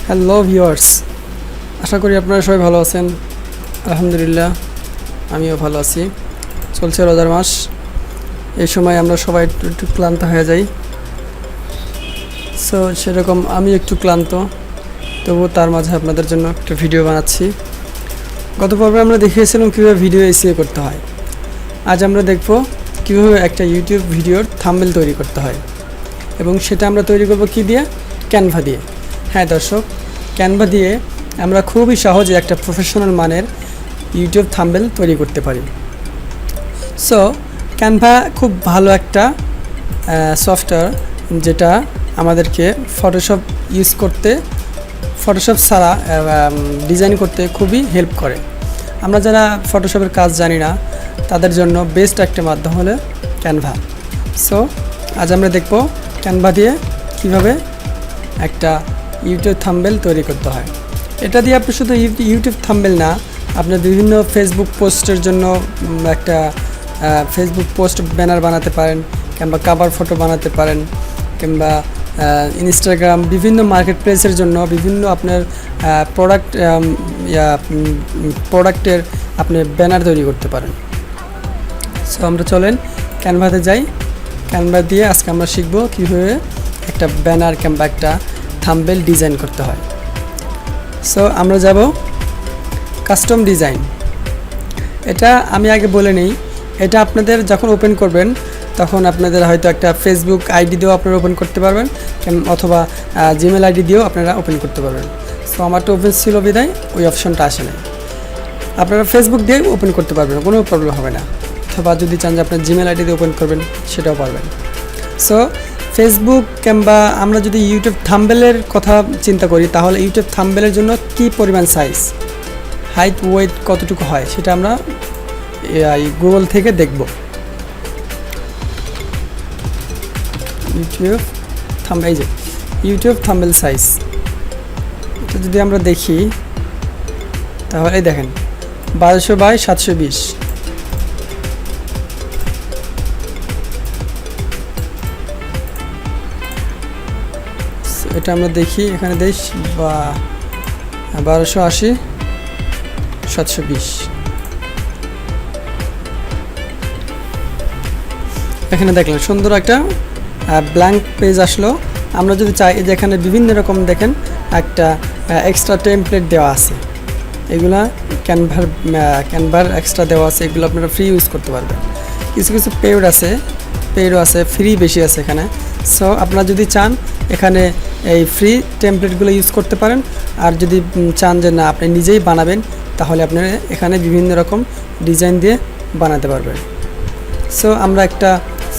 Hello viewers, আশা করি আপনারা সবাই ভালো আছেন। আলহামদুলিল্লাহ আমিও ভালো আছি। চলছে রোজার মাস, এই সময় আমরা সবাই একটু ক্লান্ত হয়ে যাই। সো সেরকম আমি একটু ক্লান্ত, তবুও তার মাঝে আপনাদের জন্য একটা ভিডিও বানাচ্ছি। গত পর্বে আমরা দেখিয়েছিলাম কীভাবে ভিডিও এসইও করতে হয়। আজ আমরা দেখব কীভাবে একটা ইউটিউব ভিডিওর থাম্বনেল তৈরি করতে হয়, এবং সেটা আমরা তৈরি করব কী দিয়ে? ক্যানভা দিয়ে। হ্যাঁ দর্শক, ক্যানভা দিয়ে আমরা খুবই সহজে একটা প্রফেশনাল মানের ইউটিউব থাম্বনেল তৈরি করতে পারি। সো ক্যানভা খুব ভালো একটা সফটওয়্যার, যেটা আমাদেরকে ফটোশপ ইউজ করতে, ফটোশপ ছাড়া ডিজাইন করতে খুবই হেল্প করে। আমরা যারা ফটোশপের কাজ জানি না, তাদের জন্য বেস্ট একটা মাধ্যম হলো ক্যানভা। সো আজ আমরা দেখব ক্যানভা দিয়ে কীভাবে একটা ইউটিউব থাম্বনেল তৈরি করতে হয়। এটা দিয়ে আপনি শুধু ইউটিউব থাম্বনেল না, আপনার বিভিন্ন ফেসবুক পোস্টের জন্য একটা ফেসবুক পোস্ট ব্যানার বানাতে পারেন, কিংবা কাভার ফটো বানাতে পারেন, কিংবা ইনস্টাগ্রাম বিভিন্ন মার্কেট প্লেসের জন্য বিভিন্ন আপনার প্রোডাক্টের আপনি ব্যানার তৈরি করতে পারেন। সো আমরা চলেন ক্যানভাতে যাই। ক্যানভা দিয়ে আজকে আমরা শিখব কীভাবে একটা ব্যানার কিংবা একটা থাম্বনেল ডিজাইন করতে হয়। সো আমরা যাব কাস্টম ডিজাইন। এটা আমি আগে বলে নিই, এটা আপনাদের যখন ওপেন করবেন তখন আপনাদের হয়তো একটা ফেসবুক আইডি দিয়েও আপনারা ওপেন করতে পারবেন, অথবা জিমেল আইডি দিয়েও আপনারা ওপেন করতে পারবেন। সো আমারটা ওপেন ছিল বিদায় ওই অপশনটা আসে না। আপনারা ফেসবুক দিয়ে ওপেন করতে পারবেন, কোনো প্রবলেম হবে না। অথবা যদি চান যে আপনার জিমেল আইডি দিয়ে ওপেন করবেন, সেটাও পারবেন। সো ফেসবুক কিংবা আমরা যদি ইউটিউব থাম্বনেলের কথা চিন্তা করি, তাহলে ইউটিউব থাম্বনেলের জন্য কী পরিমাণ সাইজ, হাইট, ওয়েট কতটুকু হয়, সেটা আমরা গুগল থেকে দেখব। ইউটিউব থাম্বনেল সাইজ, এটা যদি আমরা দেখি তাহলে দেখেন 1200 বাই 720। এটা আমরা দেখি, এখানে দেশ বা 1280 720। এখানে দেখলেন সুন্দর একটা ব্ল্যাঙ্ক পেজ আসলো। আমরা যদি চাই, যে এখানে বিভিন্ন রকম দেখেন একটা এক্সট্রা টেমপ্লেট দেওয়া আছে, এগুলা ক্যানভার এক্সট্রা দেওয়া আছে, এগুলো আপনারা ফ্রি ইউজ করতে পারবেন। কিছু কিছু পেইডও আছে, ফ্রি বেশি আছে এখানে। সো আপনারা যদি চান এখানে এই ফ্রি টেমপ্লেটগুলো ইউজ করতে পারেন, আর যদি চান যে না আপনি নিজেই বানাবেন, তাহলে আপনারা এখানে বিভিন্ন রকম ডিজাইন দিয়ে বানাতে পারবেন। সো আমরা একটা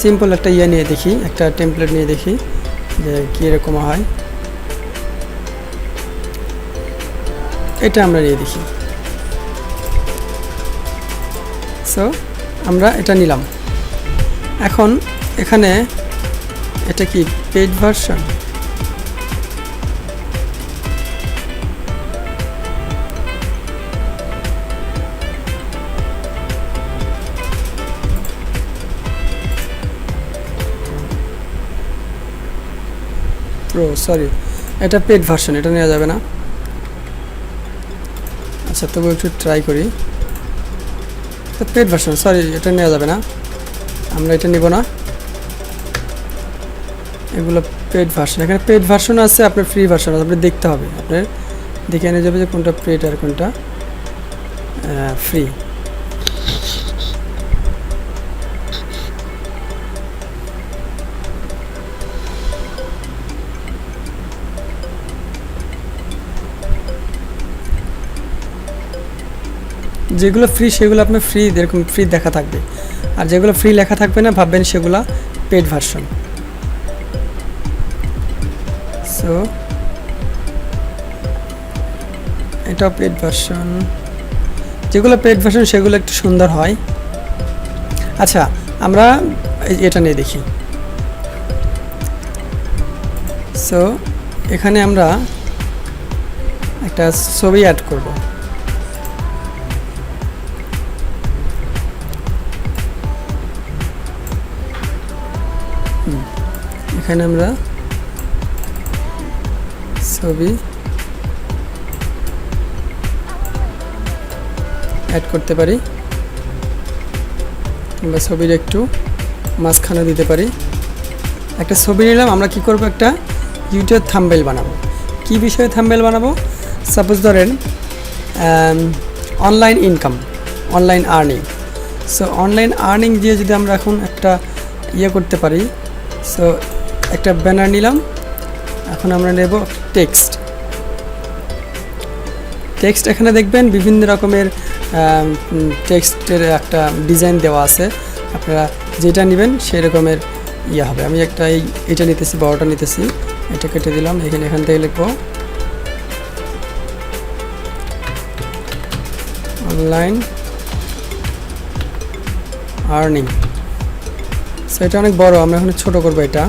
সিম্পল একটা নিয়ে দেখি, একটা টেমপ্লেট নিয়ে দেখি যে কীরকম হয়। এটা আমরা নিয়ে দেখি। সো আমরা এটা নিলাম। এখন এখানে এটা কি পেইড ভার্সন? সরি, এটা পেড ভার্সন, এটা নেওয়া যাবে না। আচ্ছা, তবু একটু ট্রাই করি। পেড ভার্সন, সরি, এটা নেওয়া যাবে না, আমরা এটা নিব না। এগুলো পেড ভার্সন। এখানে পেড ভার্সন আছে, আপনার ফ্রি ভার্সন আছে, আপনি দেখতে হবে, আপনার দেখে এনে যাবে যে কোনটা পেড আর কোনটা ফ্রি। যেগুলো ফ্রি সেগুলো আপনার ফ্রি, এরকম ফ্রি দেখা থাকবে, আর যেগুলো ফ্রি লেখা থাকবে না ভাববেন সেগুলো পেড ভার্সন। সো এটা পেড ভার্সন। যেগুলো পেড ভার্সন সেগুলো একটু সুন্দর হয়। আচ্ছা, আমরা এটা নিয়ে দেখি। সো এখানে আমরা একটা ছবি অ্যাড করব। এখানে আমরা ছবি অ্যাড করতে পারি, কিংবা ছবির একটু মাঝখানে দিতে পারি। একটা ছবি নিলাম, আমরা কি করব, একটা ইউটিউব থাম্বনেল বানাবো। কি বিষয়ে থাম্বনেল বানাবো? সাপোজ ধরেন online income, online earning. So online earning দিয়ে যদি আমরা এখন একটা করতে পারি, সো একটা ব্যানার নিলাম। এখন আমরা নেব টেক্সট। এখানে দেখবেন বিভিন্ন রকমের টেক্সটের একটা ডিজাইন দেওয়া আছে, আপনারা যেটা নেবেন সেই রকমের হবে। আমি একটা এটা নিতেছি, বড়টা নিতেছি, এটা কেটে দিলাম। এখান থেকে লিখবো অনলাইন আর্নিং। সো এটা অনেক বড়, আমরা এখন ছোট করবো এটা।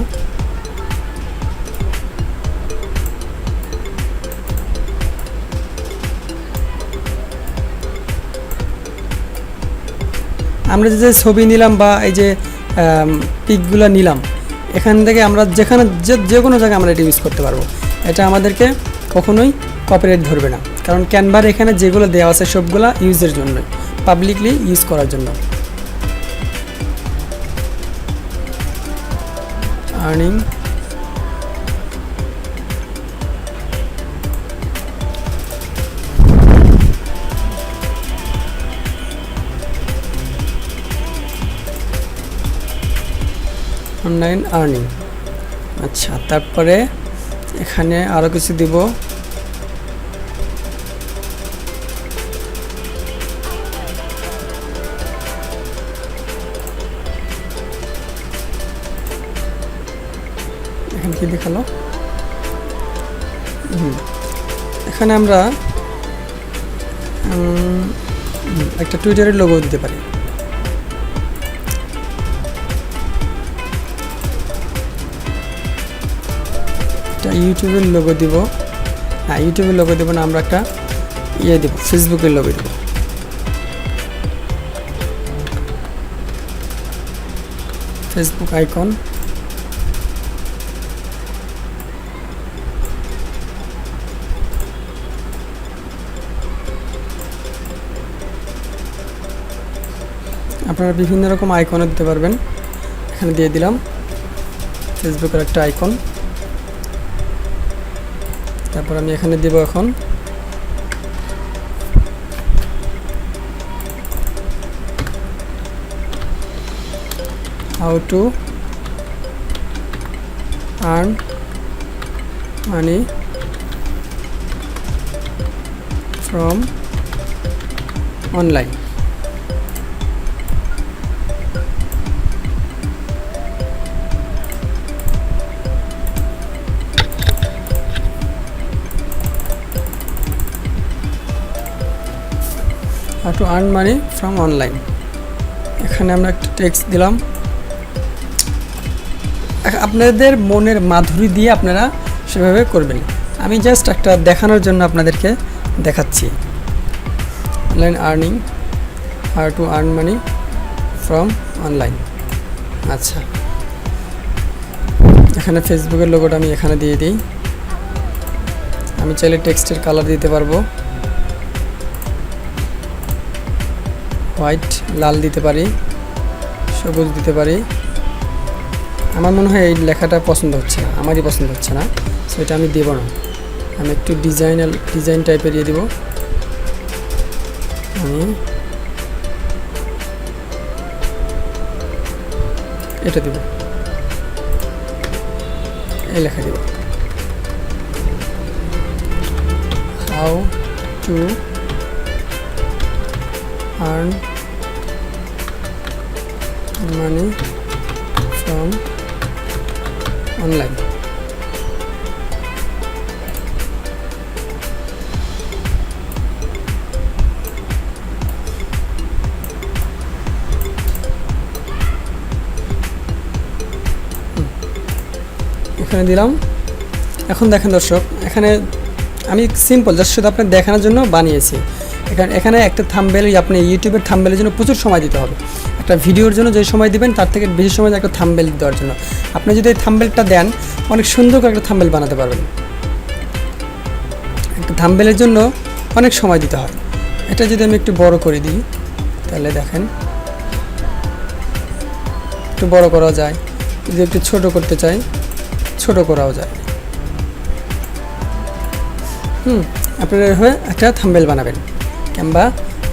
আমরা যে ছবি নিলাম বা এই যে পিকগুলো নিলাম, এখান থেকে আমরা যেখানে যে কোনো জায়গায় আমরা এটা ইউজ করতে পারবো। এটা আমাদেরকে কখনোই কপিরাইট ধরবে না, কারণ ক্যানভার এখানে যেগুলো দেওয়া আছে সবগুলা ইউজের জন্য, পাবলিকলি ইউজ করার জন্য। Earning online earning. আচ্ছা, তারপরে এখানে আরও কিছু দিব। এখানে কি দেখালো? এখানে আমরা একটা টুইটারের লোগো দিতে পারি। ইউটিউবের লোগো দিব, হ্যাঁ ইউটিউবের লোগো দেবো না, আমরা একটা দেব, ফেসবুকের লোগো দেব। Facebook icon. আপনারা বিভিন্ন রকম আইকনও দিতে পারবেন। এখানে দিয়ে দিলাম ফেসবুকের একটা আইকন। তারপর আমি এখানে দেব এখন how to earn money from online. how to earn money from online। এখানে আমরা একটা টেক্সট দিলাম। আপনাদের মনের মাধুরী দিয়ে আপনারা সেভাবে করবেন, আমি জাস্ট একটা দেখানোর জন্য আপনাদেরকে দেখাচ্ছি। Online earning, how to earn money from online। আচ্ছা, এখানে ফেসবুকের লোগোটা আমি এখানে দিয়ে দিই। আমি চাইলে টেক্সটের কালার দিতে পারবো, হোয়াইট, লাল দিতে পারি, সবুজ দিতে পারি। আমার মনে হয় এই লেখাটা পছন্দ হচ্ছে না, আমারই পছন্দ হচ্ছে না, সো এটা আমি দেব না। আমি একটু ডিজাইন টাইপের দেব। আমি এটা দেব, এই লেখা দেব, how to earn money from online। এখানে দিলাম। এখন দেখেন দর্শক, এখানে আমি সিম্পল জাস্ট শুধু আপনার দেখানোর জন্য বানিয়েছি। এখানে একটা থাম্বনেল, আপনি ইউটিউবের থাম্বনেলের জন্য প্রচুর সময় দিতে হবে। একটা ভিডিওর জন্য যে সময় দিবেন তার থেকে বেশি সময় একটা থাম্বনেল দেওয়ার জন্য। আপনি যদি এই থাম্বনেলটা দেন, অনেক সুন্দর করে একটা থাম্বনেল বানাতে পারবেন। একটা থাম্বনেলের জন্য অনেক সময় দিতে হয়। এটা যদি আমি একটু বড় করে দিই তাহলে দেখেন একটু বড় করা যায়, যদি একটু ছোট করতে চাই ছোট করাও যায়। আপনারা এভাবে একটা থাম্বনেল বানাবেন, কিংবা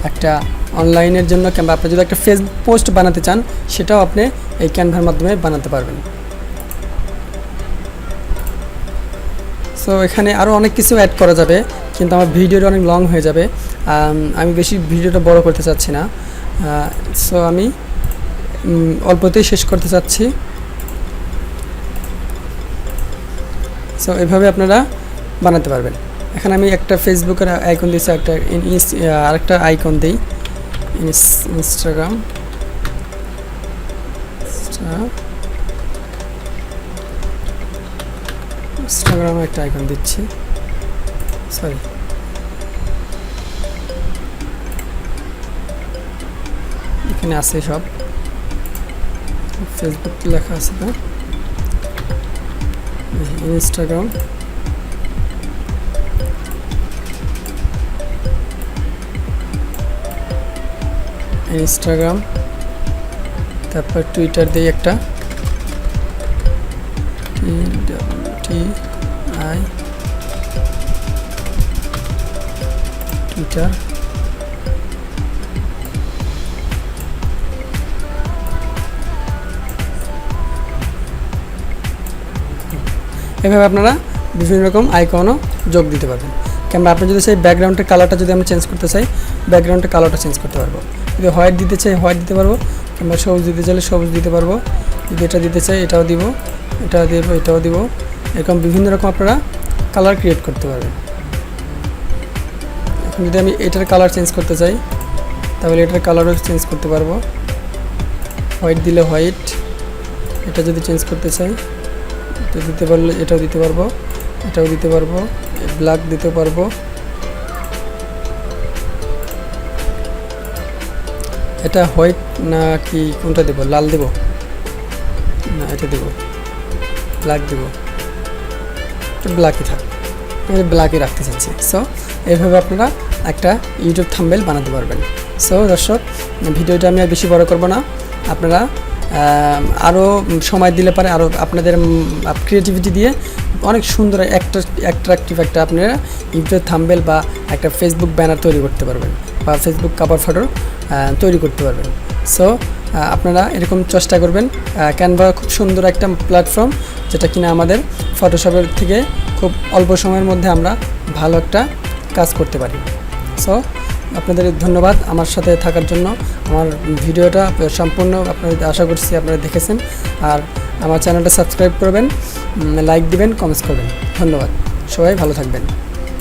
একটা অনলাইনের জন্য, কিংবা আপনি যদি একটা ফেসবুক পোস্ট বানাতে চান সেটাও আপনি এই ক্যানভার মাধ্যমে বানাতে পারবেন। সো এখানে আরও অনেক কিছু অ্যাড করা যাবে, কিন্তু আমার ভিডিওটা অনেক লং হয়ে যাবে, আমি বেশি ভিডিওটা বড় করতে চাচ্ছি না। সো আমি অল্পতেই শেষ করতে চাচ্ছি। সো এভাবে আপনারা বানাতে পারবেন। এখানে আমি একটা ফেসবুকের আইকন দিয়েছি, আরেকটা আইকন দিই ইনস্টাগ্রামে একটা আইকন দিচ্ছি, সরি এখানে আছে সব, ফেসবুক লেখা আছে তো, ইনস্টাগ্রাম, তারপর টুইটার দিই একটা, টুইটার, এভাবে আপনারা বিভিন্ন রকম আইকনও যোগ দিতে পারবেন। কিংবা আপনি যদি চাই ব্যাকগ্রাউন্ডের কালারটা যদি আমি চেঞ্জ করতে চাই, ব্যাকগ্রাউন্ডের কালারটা চেঞ্জ করতে পারবো। যদি হোয়াইট দিতে চাই হোয়াইট দিতে পারবো, কিংবা সবুজ দিতে চাইলে সবুজ দিতে পারবো। যদি এটা দিতে চাই এটাও দিব, এটাও দিব। এরকম বিভিন্ন রকম আপনারা কালার ক্রিয়েট করতে পারবেন। এখন যদি আমি এটার কালার চেঞ্জ করতে চাই তাহলে এটার কালারও চেঞ্জ করতে পারবো, হোয়াইট দিলে হোয়াইট। এটা যদি চেঞ্জ করতে চাই এটা দিতে পারলে এটাও দিতে পারবো, এটাও দিতে পারবো, ব্ল্যাক দিতে পারবো। এটা হোয়াইট না কি কোনটা দেব, লাল দেব না এটা দেব, ব্ল্যাক দেব, ব্ল্যাকই থাক, আমি ব্ল্যাকই রাখতে চাচ্ছি। সো এইভাবে আপনারা একটা ইউটিউব থাম্বনেল বানাতে পারবেন। সো দর্শক, ভিডিওটা আমি আর বেশি বড় করব না, আপনারা আরও সময় দিলে পারে আরও আপনাদের ক্রিয়েটিভিটি দিয়ে অনেক সুন্দর অ্যাট্রাকটিভ একটা আপনারা ইউটিউব থাম্বনেল বা একটা ফেসবুক ব্যানার তৈরি করতে পারবেন, বা ফেসবুক কভার ফটো তৈরি করতে পারবেন। সো আপনারা এরকম চেষ্টা করবেন। ক্যানভা খুব সুন্দর একটা প্ল্যাটফর্ম, যেটা কিনা আমাদের ফটোশপের থেকে খুব অল্প সময়ের মধ্যে আমরা ভালো একটা কাজ করতে পারি। সো আপনাদের ধন্যবাদ আমার সাথে থাকার জন্য। আমার ভিডিওটা সম্পূর্ণ আপনাদের আশা করছি আপনারা দেখেছেন, আর আমার চ্যানেলটা সাবস্ক্রাইব করবেন, লাইক দিবেন, কমেন্টস করবেন। ধন্যবাদ, সবাই ভালো থাকবেন।